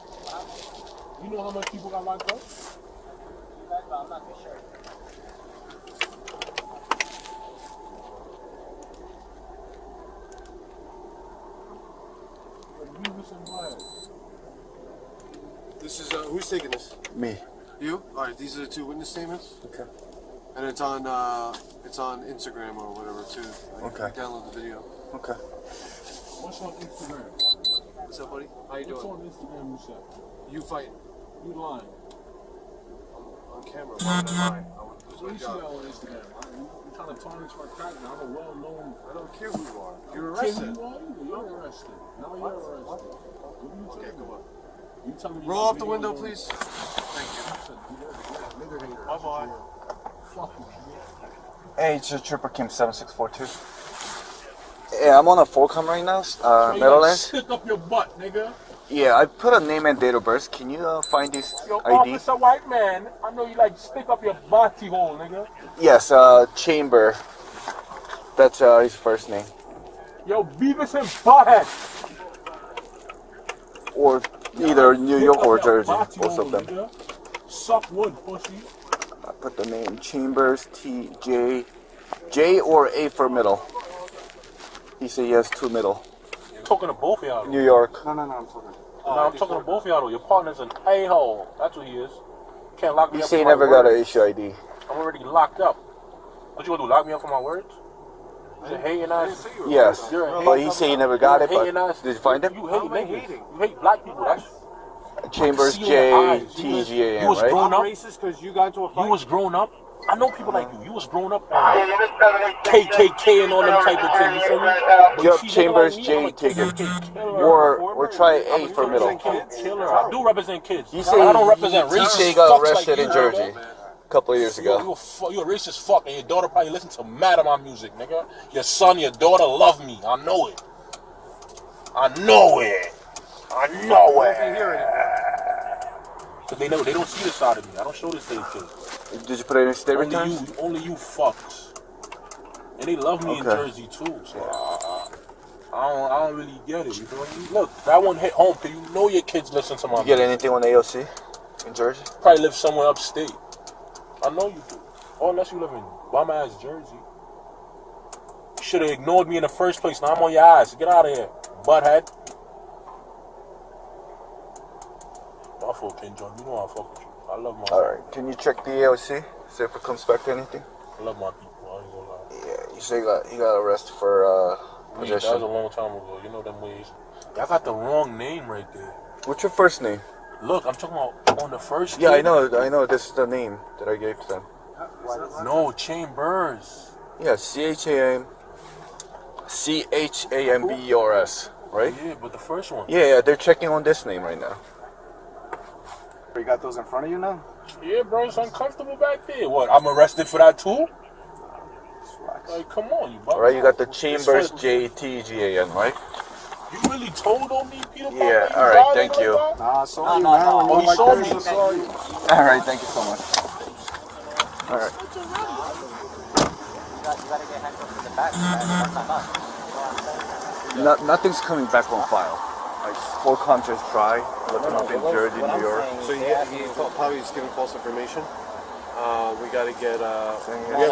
S19: You know how much people got locked up? I'm not too sure.
S20: This is who's taking this?
S17: Me.
S20: You? All right. These are the two witness statements.
S17: Okay.
S20: And it's on Instagram or whatever too. Like,
S17: Okay.
S20: Download the video.
S17: Okay.
S19: What's on Instagram?
S20: What's up, buddy? How you doing?
S19: What's on Instagram you said?
S20: You fighting?
S19: You lying.
S20: On camera. Why would I lie?
S19: So you see that on Instagram. You're trying to tarnish my character. I'm a well-known...
S20: I don't care who you are. You're
S19: I don't care
S20: arrested.
S19: who you are either. You're arrested. Now you're arrested. What are you
S20: Okay, come on.
S19: You telling me
S20: Roll
S19: my
S20: up the
S19: video
S20: window,
S19: on-
S20: please. Thank you. Bye-bye.
S19: Fuck you.
S17: Hey, it's Trooper Kim 7642. Yeah, I'm on a 4-com right now, Meadowlands.
S19: Stick up your butt, nigga.
S17: Yeah, I put a name and date of birth. Can you find this
S19: Yo,
S17: ID?
S19: Officer White Man, I know you like to stick up your body hole, nigga.
S17: Yes, Chamber. That's his first name.
S19: Yo, Beavis and Butthead.
S17: Or either New York or Jersey, both of them.
S19: Nigga. Suck wood, pussy.
S17: I put the name Chambers, J or A for middle. He said he has 2 middle.
S19: I'm talking to both of y'all.
S17: New York.
S20: No, I'm talking.
S19: I'm talking to both of y'all though. Your partner's an a-hole. That's what he is. Can't lock me
S17: He
S19: up
S17: said he
S19: for my
S17: never got
S19: words.
S17: an issue ID.
S19: I'm already locked up. What you gonna do? Lock me up for my words? You're hating ass.
S17: Yes,
S19: You're a
S17: but
S19: hating
S17: he said he never got it.
S19: hating
S17: But
S19: ass.
S17: did you find him?
S19: You hate niggas. You hate black people. That's
S17: Chambers,
S19: I can see in your eyes.
S17: J-T-G-A-N,
S19: You was
S17: right?
S19: grown up.
S20: Racist because you got into a fight.
S19: You was grown up. I know people like you. You was grown up on KKK and all them type of things. You feel me? But you
S17: Yup,
S19: see nigga
S17: Chambers,
S19: like me, I'm a
S17: J, take it.
S19: KKK killer.
S17: Or try A for middle.
S19: Killer. I do represent kids.
S17: He
S19: I
S17: said
S19: don't represent
S17: he
S19: racist
S17: said he got
S19: fucks like
S17: arrested
S19: you,
S17: in Jersey
S19: bro.
S17: a couple of years ago.
S19: You a racist fuck, and your daughter probably listen to mad of my music, nigga. Your son, your daughter love me. I know it. I know it. I know it. Cause they know they don't see this side of me. I don't show this to the kids.
S17: Did you put it in state returns?
S19: Only you fucks. And they love me in Jersey too. So I don't really get it. You feel me? Look, that one hit home because you know your kids listen to my
S17: You get anything on AOC in Jersey?
S19: Probably live somewhere upstate. I know you do. Or unless you live in bum ass Jersey. You should have ignored me in the first place. Now I'm on your ass. Get out of here, butthead. My fault, Ken John. You know I fuck with you. I love my
S17: Alright, can you check the AOC? See if it comes back to anything?
S19: I love my people. I ain't gonna lie.
S17: Yeah, you say he got arrested for
S19: That was
S17: possession.
S19: a long time ago. You know them ways. Y'all got the wrong name right there.
S17: What's your first name?
S19: Look, I'm talking about on the first.
S17: Yeah, I know. This is the name that I gave to them.
S19: No, Chambers.
S17: Yeah, CHAMBERS, right?
S19: Yeah, but the first one.
S17: Yeah, they're checking on this name right now.
S21: You got those in front of you now?
S19: Yeah, bro, it's uncomfortable back there. What? I'm arrested for that too? Like, come on, you.
S17: All right, you got the Chambers JTGAN, right?
S19: You really told on me, Peter?
S17: Yeah. All right, thank you.
S21: Nah, sorry, man.
S19: Oh, you saw me.
S17: All right, thank you so much. All right. Nothing's coming back on file. Like, 4Com just try, looking up in Jersey, New York.
S20: So he probably is giving false information. We gotta get. We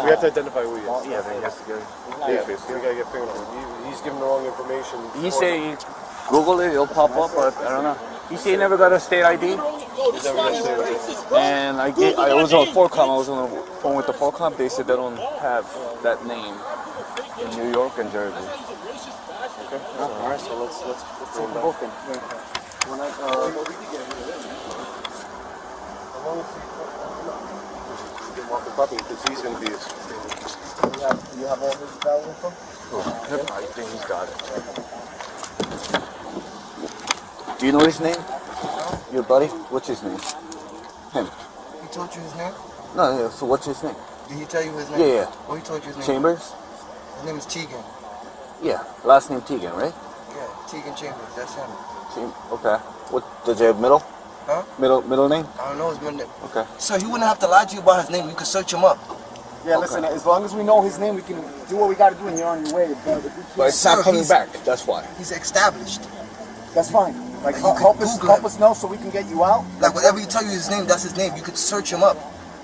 S20: have to identify who he is.
S17: Yeah, they have to get.
S20: Yeah, we gotta get fingered on him. He's giving the wrong information.
S17: He say Google it, it'll pop up, but I don't know. He say he never got a state ID. And I was on 4Com. I was on the phone with the 4Com. They said they don't have that name in New York and Jersey.
S20: Okay. All right. So let's take them both in. Because he's going to be.
S21: You have all his valid info?
S17: I think he's got it. Do you know his name? Your buddy? What's his name? Him.
S10: He told you his name?
S17: No, yeah, so what's his name?
S10: Did he tell you his name?
S17: Yeah.
S10: Oh, he told you his name?
S17: Chambers?
S10: His name is Tegan.
S17: Yeah, last name Tegan, right?
S10: Yeah, Tegan Chambers, that's him.
S17: Okay. What, does he have middle?
S10: Huh?
S17: Middle name?
S10: I don't know his middle name.
S17: Okay.
S10: So he wouldn't have to lie to you about his name. You could search him up.
S21: Yeah, listen, as long as we know his name, we can do what we got to do and you're on your way.
S17: But it's not coming back, that's why.
S10: He's established.
S21: That's fine. Like, help us know so we can get you out.
S10: Like, whatever you tell you his name, that's his name. You could search him up.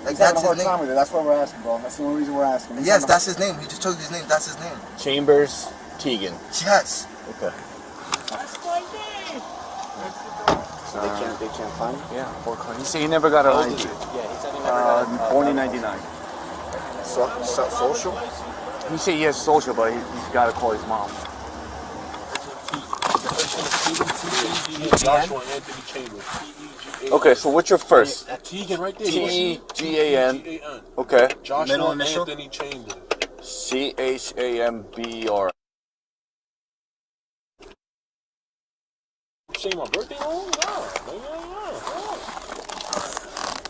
S10: Like, that's his name.
S21: Time with it. That's why we're asking, bro. That's the only reason we're asking.
S10: Yes, that's his name. He just told you his name. That's his name.
S17: Chambers Tegan.
S10: Yes.
S17: Okay.
S21: So they can't find him?
S17: Yeah, 4Com. He said he never got an ID.
S21: Yeah, he said he never got
S17: born in 99.
S21: Social?
S17: He said he has social, but he's got to call his mom.
S19: Joshua Anthony Chambers.
S17: Okay, so what's your first?
S19: Tegan right there.
S17: T-E-G-A-N. Okay.
S19: Joshua Anthony Chambers.
S17: C-H-A-M-B-E-R.
S19: Say my birthday wrong? No.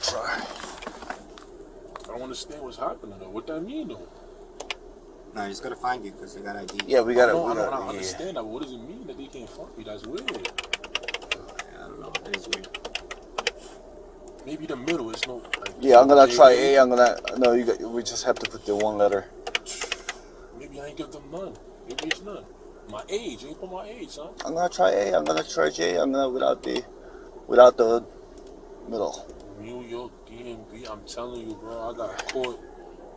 S17: Try.
S19: I don't understand what's happening though. What that mean though?
S21: No, he's got to find you because they got ID.
S17: Yeah, we got to.
S19: I don't understand that. But what does it mean that they can't find me? That's weird.
S21: I don't know. It is weird.
S19: Maybe the middle is no. Like,
S17: Yeah, I'm gonna try A. No. We just have to put the one letter.
S19: Maybe I ain't give them none. Maybe it's none. My age, ain't put my age, son.
S17: I'm gonna try A. I'm gonna try J. I'm gonna without the middle.
S19: New York DMV. I'm telling you, bro. I got caught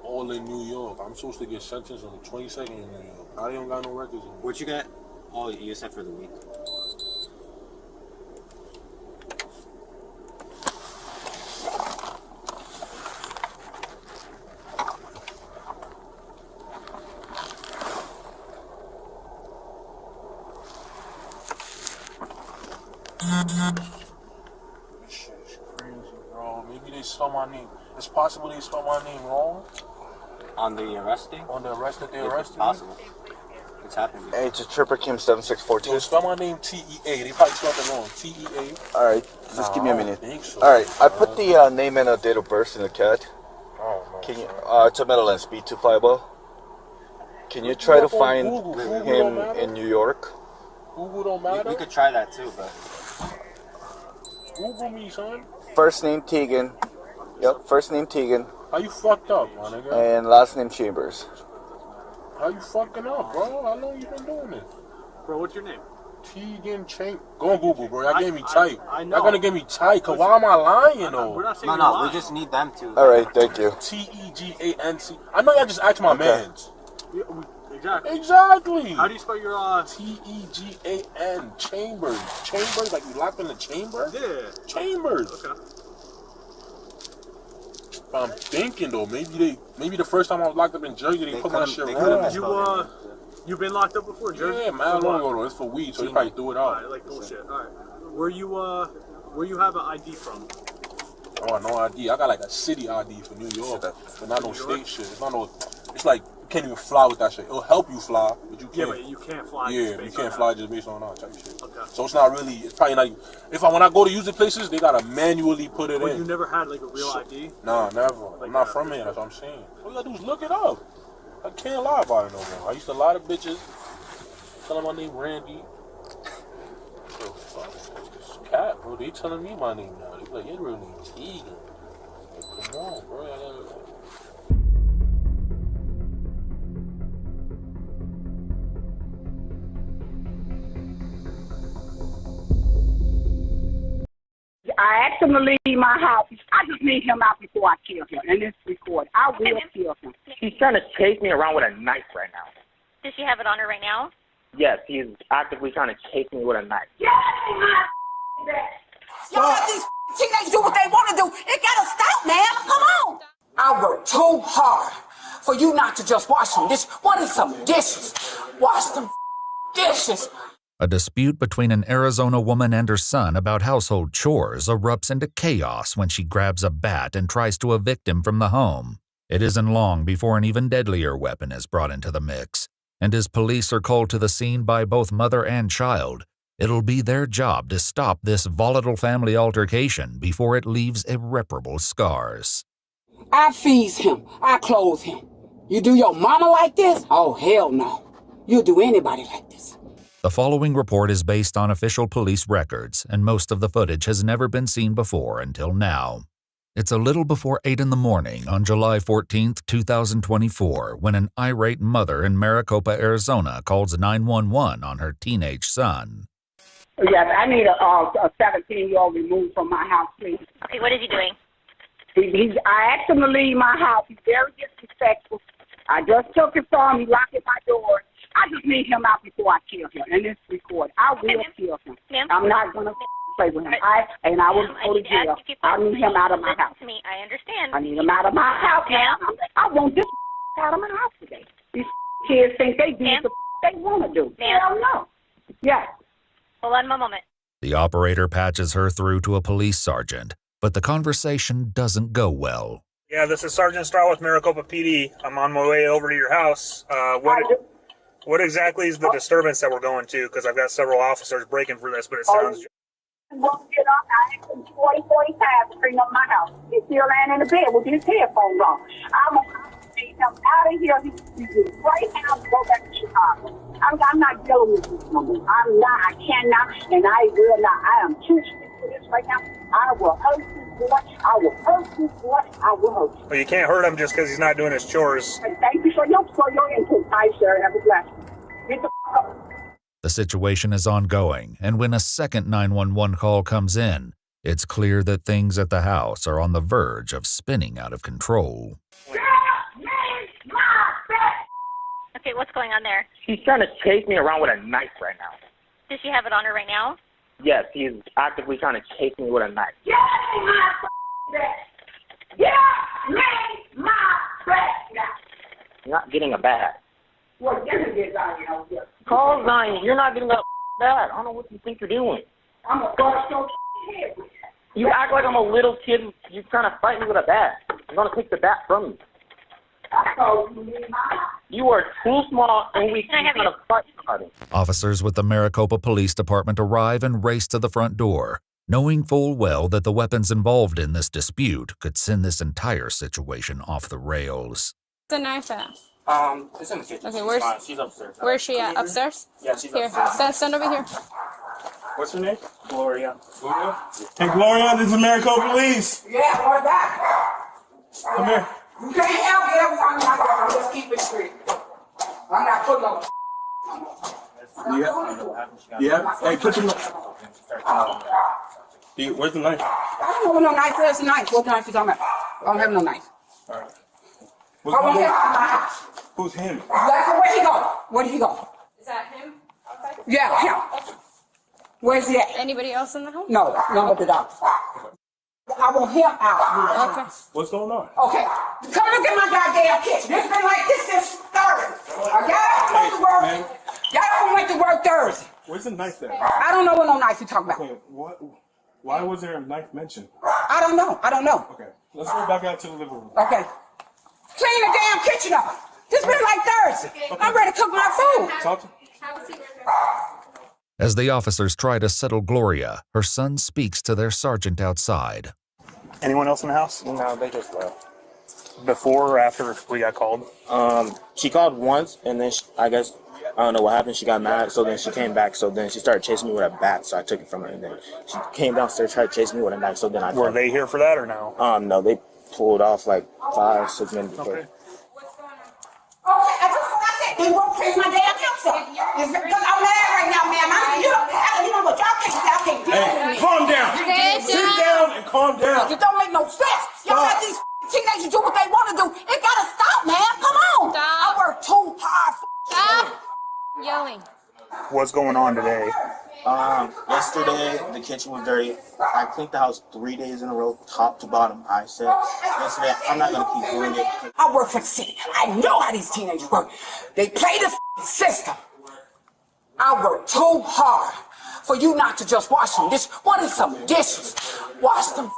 S19: all in New York. I'm supposed to get sentenced on the 22nd in New York. I don't got no records.
S21: What you got? Oh, you said for the week.
S19: Shit's crazy, bro. Maybe they spell my name. It's possible they spell my name wrong.
S21: On the arresting?
S19: On the arrest that they arrested
S21: me? Possible. It's happening.
S17: Hey, it's a Tripper Kim 7642.
S19: Yo, spell my name T-E-A. They probably spelled it wrong. T-E-A.
S17: All right, just give me a minute.
S19: I don't think so.
S17: All right, I put the name and a date of birth in the CAD. Can you? It's a Meadowlands B250. Can you try to find him in New York?
S19: Google don't matter.
S21: We could try that too, but
S19: Google me, son.
S17: First name Tegan. Yep, first name Tegan.
S19: How you fucked up, my nigga?
S17: And last name Chambers.
S19: How you fucking up, bro? How long you been doing this?
S21: Bro, what's your name?
S19: Tegan Chambers. Go on Google, bro. Y'all gave me tight.
S21: I know.
S19: Y'all gonna give me tight, cause why am I lying, though?
S21: No, we just need them to.
S17: All right, thank you.
S19: T-E-G-A-N-C. I know y'all just asked my mans.
S21: Exactly.
S19: Exactly.
S21: How do you spell your
S19: T-E-G-A-N. Chambers. Chambers, like you locked in the chamber?
S21: Yeah.
S19: Chambers.
S21: Okay.
S19: But I'm thinking though, maybe the first time I was locked up in Jersey, they put my shit wrong.
S21: You been locked up before, Jersey?
S19: Yeah, man, long ago though. It's for weed, so they probably threw it out.
S21: Alright, like bullshit. Alright. Were you
S20: Where you have an ID from?
S19: Oh, no ID. I got like a city ID for New York, but not no state shit. It's not no. It's like you can't even fly with that shit. It'll help you fly, but you can't.
S20: Yeah, but you can't fly.
S19: Yeah, you can't fly just based on that type of shit. Okay. So it's not really. It's probably not. When I go to use the places, they gotta manually put it in.
S20: You never had like a real ID?
S19: Nah, never. I'm not from here. That's what I'm saying. All you gotta do is look it up. I can't lie about it no more. I used to lie to bitches. Tell them my name Randy. So fuck, it's cat, bro. They telling me my name now. They be like, your real name is Egan. Like, come on, bro.
S7: I asked him to leave my house. I just need him out before I kill him. And it's recorded. I will kill him.
S22: She's trying to chase me around with a knife right now.
S23: Does she have it on her right now?
S22: Yes, he's actively trying to chase me with a knife.
S24: Y'all let these teenagers do what they want to do. It gotta stop, man. Come on. I work too hard for you not to just wash some dishes. What is some dishes? Wash some dishes.
S25: A dispute between an Arizona woman and her son about household chores erupts into chaos when she grabs a bat and tries to evict him from the home. It isn't long before an even deadlier weapon is brought into the mix, and as police are called to the scene by both mother and child, it'll be their job to stop this volatile family altercation before it leaves irreparable scars.
S24: I feeds him. I clothe him. You do your mama like this? Oh, hell no. You'll do anybody like this.
S25: The following report is based on official police records, and most of the footage has never been seen before until now. It's a little before 8 in the morning on July 14th, 2024, when an irate mother in Maricopa, Arizona calls 911 on her teenage son.
S7: Yes, I need a 17-year-old removed from my house, please.
S23: Okay, what is he doing?
S7: I asked him to leave my house. He's very disrespectful. I just took it from him. He locked my door. I just need him out before I kill him. And it's recorded. I will kill him. I'm not going to play with him. I will go to jail. I need him out of my house.
S23: To me, I understand.
S7: I need him out of my house, man. I want this out of my house today. These kids think they do what they want to do. Hell no. Yeah.
S23: Hold on one moment.
S25: The operator patches her through to a police sergeant, but the conversation doesn't go well.
S26: Yeah, this is Sergeant Starr with Maricopa PD. I'm on my way over to your house. What exactly is the disturbance that we're going to? Because I've got several officers breaking for this, but it sounds...
S7: Won't get up. I asked him 45 to bring up my house. He's still laying in the bed with his headphones on. I'm going to take him out of here. He's right now to go back to Chicago. I'm not dealing with this no more. I'm not. I cannot, and I will not. I am too sick for this right now. I will hurt this boy. I will hurt this boy. I will hurt him.
S26: Well, you can't hurt him just because he's not doing his chores.
S7: And thank you for your input. I sure have a blessing. Get the f*** up.
S25: The situation is ongoing, and when a second 911 call comes in, it's clear that things at the house are on the verge of spinning out of control.
S23: Okay, what's going on there?
S22: She's trying to chase me around with a knife right now.
S23: Does she have it on her right now?
S22: Yes, he's actively trying to chase me with a knife.
S24: Get my back.
S22: You're not getting a bat.
S24: Well, you're going to get down here.
S22: Call 9. You're not getting a bat. I don't know what you think you're doing.
S24: I'm going to bust your head.
S22: You act like I'm a little kid. You're trying to fight me with a bat. I'm going to take the bat from you. You are too small and weak to kind of fight somebody.
S25: Officers with the Maricopa Police Department arrive and race to the front door, knowing full well that the weapons involved in this dispute could send this entire situation off the rails.
S1: Where's the knife at?
S16: It's in the kitchen.
S1: Okay,
S16: she's upstairs.
S1: Where's she at? Upstairs?
S16: Yeah, she's
S1: here.
S16: upstairs.
S1: Stand over here.
S16: What's her name? Gloria. Gloria? Hey, Gloria, this is Maricopa Police.
S24: Yeah, what's that?
S16: Come here.
S24: You can't help it every time I go. Just keep it straight. I'm not putting on.
S16: Yeah. Hey, put your knife. Where's the knife?
S24: I don't know what no knife is. A knife. What knife you talking about? I don't have no knife.
S16: All right.
S24: I want him in my house.
S16: Who's him?
S24: Where he go? Where did he go?
S1: Is that him? Outside?
S24: Yeah, him. Where's he at?
S1: Anybody else in the home?
S24: No, none but the doctor. I want him out.
S1: Okay.
S16: What's going on?
S24: Okay. Come look at my goddamn kitchen. It's been like this since Thursday. Y'all went to work. Y'all went to work Thursday.
S16: Where's the knife there?
S24: I don't know what no knife you talking about.
S16: Okay, what?
S15: Why was there a knife mentioned?
S24: I don't know. I don't know.
S15: Okay, let's go back out to the living room.
S24: Okay. Clean the damn kitchen up. This been like Thursday. I'm ready to cook my food.
S15: Talk to
S25: As the officers try to settle Gloria, her son speaks to their sergeant outside.
S26: Anyone else in the house?
S2: No, they just left.
S26: Before or after we got called?
S2: She called once, and then I guess, I don't know what happened, she got mad, so then she came back, so then she started chasing me with a bat, so I took it from her, and then she came downstairs, tried to chase me with a knife, so then I...
S26: Were they here for that or no?
S7: No, they pulled off like 5-6 minutes before.
S24: Okay, I just what I said. They won't clean my damn house up. Because I'm mad right now, ma'am. You know what? Y'all can't do
S15: Hey, calm down. Sit down and calm down.
S24: It don't make no sense. Y'all let these teenagers do what they want to do. It gotta stop, man. Come on. Stop. I work too hard.
S1: Stop yelling.
S26: What's going on today?
S2: Yesterday, the kitchen was dirty. I cleaned the house 3 days in a row, top to bottom. I said, yesterday, I'm not going to keep doing it.
S24: I work for the city. I know how these teenagers work. They play the system. I work too hard for you not to just wash some dishes. What is some dishes? Wash them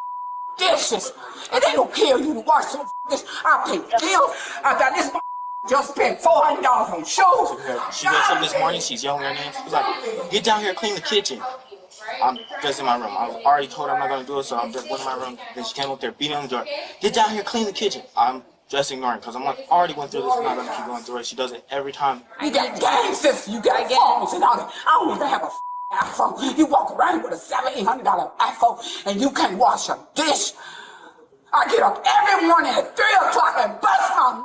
S24: dishes. And they don't care you to wash some dishes. I pay bills. I got this just spent $400 on shoes.
S2: She wakes up this morning, she's yelling her name. She's like, get down here, clean the kitchen. I'm just in my room. I already told her I'm not going to do it, so I'm just in my room. Then she came up there, beating on the door. Get down here, clean the kitchen. I'm just ignoring because I'm like, already went through this, I'm not going to keep going through it. She does it every time.
S24: You got game system, you got phones and all that. I don't even have a iPhone. You walk around with a $700-800 iPhone and you can't wash a dish. I get up every morning at 3 o'clock and bust my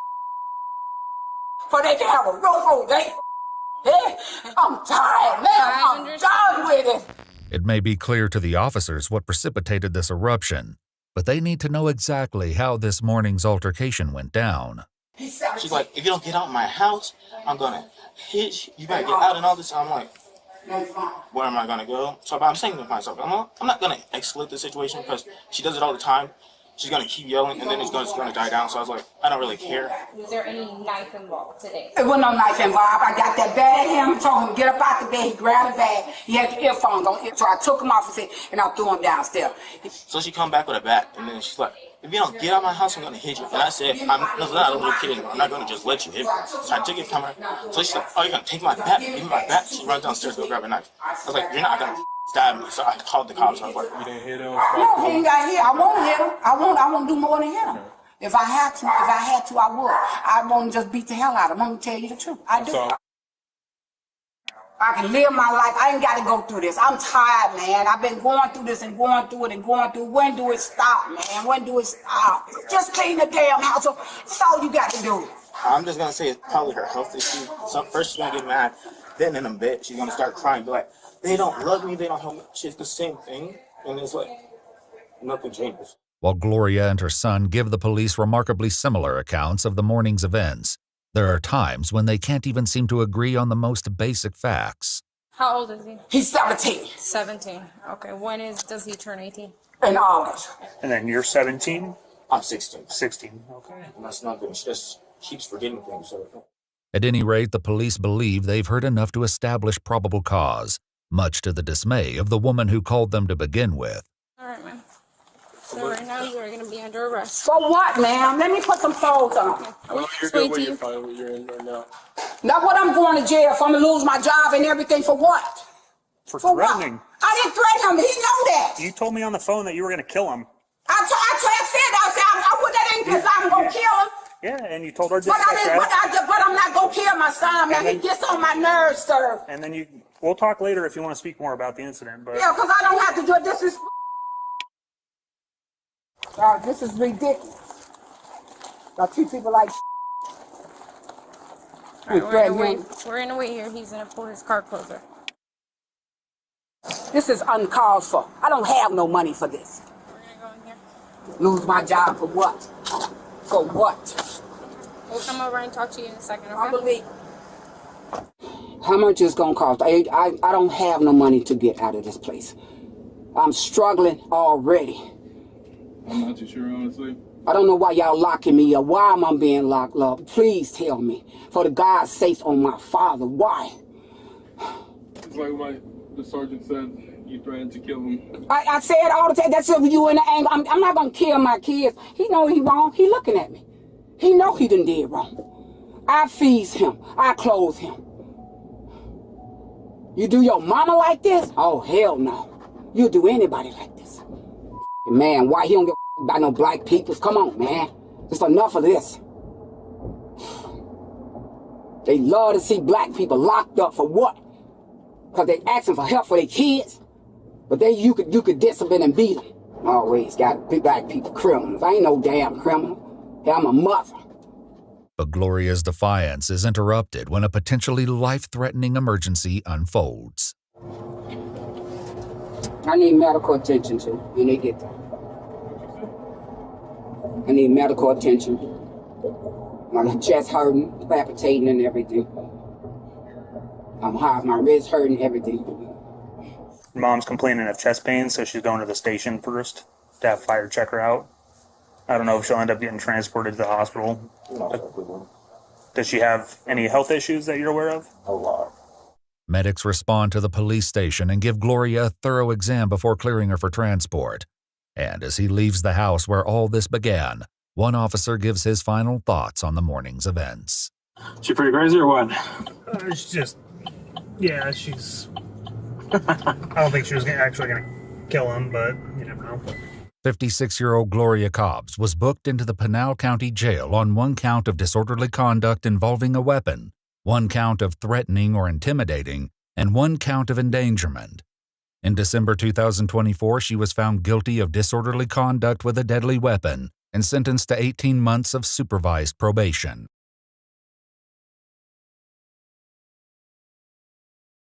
S24: for they can have a roof over their head. I'm tired, man. I'm done with it.
S25: It may be clear to the officers what precipitated this eruption, but they need to know exactly how this morning's altercation went down.
S2: She's like, if you don't get out of my house, I'm going to hit you. You better get out and all this. I'm like, where am I going to go? So I'm saying to myself, I'm not going to escalate the situation because she does it all the time. She's going to keep yelling, and then it's going to die down. So I was like, I don't really care.
S1: Was there any knife involved today?
S24: There wasn't no knife involved. I got that bag at him, told him to get up out the bed. He grabbed the bag. He had the earphones on. So I took him off and I threw him downstairs.
S2: So she come back with a bat, and then she's like, if you don't get out of my house, I'm going to hit you. And I said, I'm not a little kid anymore. I'm not going to just let you hit me. So I took it from her. So she's like, oh, you're going to take my bat? Give me my bat? She runs downstairs to go grab a knife. I was like, you're not going to stab me. So I called the cops. I was like, you didn't hit him?
S24: No, he ain't got hit. I won't hit him. I won't do more than hit him. If I had to, I would. I won't just beat the hell out of him. I'm going to tell you the truth. I do. I can live my life. I ain't got to go through this. I'm tired, man. I've been going through this and going through it and going through. When do it stop, man? When do it stop? Just clean the damn house up. That's all you got to do.
S2: I'm just going to say it's probably her health issue. So first she's going to get mad. Then in the bed, she's going to start crying. Be like, they don't love me. They don't help me. It's the same thing. And it's like, nothing changes.
S25: While Gloria and her son give the police remarkably similar accounts of the morning's events, there are times when they can't even seem to agree on the most basic facts.
S1: How old is he?
S24: He's 17.
S1: 17. Okay. When does he turn 18?
S24: In August.
S26: And then you're 17?
S2: I'm 16.
S26: 16. Okay.
S2: And that's nothing. She just keeps forgetting things. So.
S25: At any rate, the police believe they've heard enough to establish probable cause, much to the dismay of the woman who called them to begin with.
S1: All right, ma'am. So right now you are going to be under arrest.
S24: For what, ma'am? Let me put some clothes on.
S15: Well, you're good where you're fine where you're in right now.
S24: Now what I'm going to jail for? I'm going to lose my job and everything for what?
S26: For threatening.
S24: What? I didn't threaten him. He know that.
S26: You told me on the phone that you were going to kill him.
S24: I put that in because I'm going to kill him.
S26: Yeah, and you told her
S24: but I'm not going to kill my son. Now he gets on my nerves, sir.
S26: And then we'll talk later if you want to speak more about the incident. But
S24: yeah, because I don't have to do it. This is ridiculous. I treat people like
S1: we're in a wait here. He's going to pull his car closer.
S24: This is uncalled for. I don't have no money for this.
S1: We're going to go in here.
S24: Lose my job for what? For what?
S1: We'll come over and talk to you in a second, okay?
S24: I believe. How much is going to cost? I don't have no money to get out of this place. I'm struggling already.
S15: I'm not too sure, honestly.
S24: I don't know why y'all locking me up. Why am I being locked up? Please tell me. For the God's sake on my father, why?
S15: It's like the sergeant said,
S3: You threatened to kill him.
S24: I say it all the time. That's if you in the anger. I'm not gonna kill my kids. He know he wrong. He looking at me. He know he done did wrong. I feeds him. I clothe him. You do your mama like this? Oh, hell no. You do anybody like this. Man, why he don't give a about no black peoples? Come on, man. It's enough of this. They love to see black people locked up for what? Because they asking for help for their kids? But you could discipline and beat them. Always got black people criminals. I ain't no damn criminal. I'm a mother.
S25: But Gloria's defiance is interrupted when a potentially life-threatening emergency unfolds.
S24: I need medical attention too when they get there. I need medical attention. My chest hurting, palpitating and everything. I'm hot, my wrist hurting, everything.
S26: Your mom's complaining of chest pain, so she's going to the station first to have fire check her out. I don't know if she'll end up getting transported to the hospital. Does she have any health issues that you're aware of?
S20: A lot.
S25: Medics respond to the police station and give Gloria a thorough exam before clearing her for transport. And as he leaves the house where all this began, one officer gives his final thoughts on the morning's events.
S26: She pretty crazy or what? She's just, yeah, she's. I don't think she was actually going to kill him, but you never know.
S25: 56-year-old Gloria Cobbs was booked into the Pinal County Jail on one count of disorderly conduct involving a weapon, one count of threatening or intimidating, and one count of endangerment. In December 2024, she was found guilty of disorderly conduct with a deadly weapon and sentenced to 18 months of supervised probation.